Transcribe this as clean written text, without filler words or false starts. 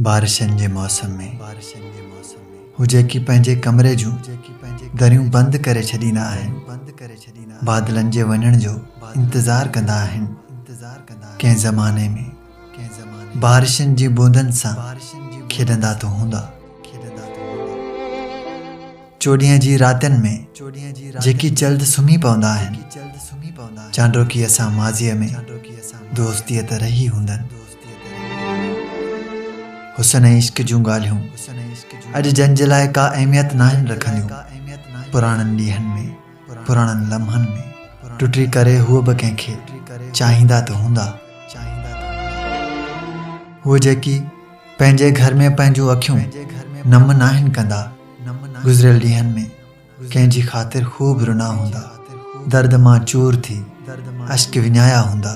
बारिशनि जे मौसम में हू जेकी पंहिंजे कमरे जूं दरियूं बंदि करे छॾींदा आहिनि, बादलनि जे वञण जो इंतज़ारु कंदा आहिनि। कंहिं ज़माने में बारिशनि जी बूंदनि सां खेॾंदा तो हूंदा। चोॾींहं जी रातिनि में जेकी जल्द सुम्ही पवंदा आहिनि, चांडो की असां माज़ीअ में दोस्तीअ त रही हूंदनि। हुसन ऐं इश्क जूं ॻाल्हियूं अॼु जंहिंजे लाइ का अहमियत नाहिनि रखंदियूं। पुराणनि ॾींहंनि में, पुराणनि लम्हनि में टुटी करे हूअ बि कंहिंखे चाहींदा त हूंदा। हूअ जेकी पंहिंजे घर में पंहिंजूं अखियूं नम नाहिनि कंदा, गुज़िरियल ॾींहंनि में कंहिंजी ख़ातिर ख़ूब रुना हूंदा। दर्द मां चूर थी अश्क विञाया हूंदा।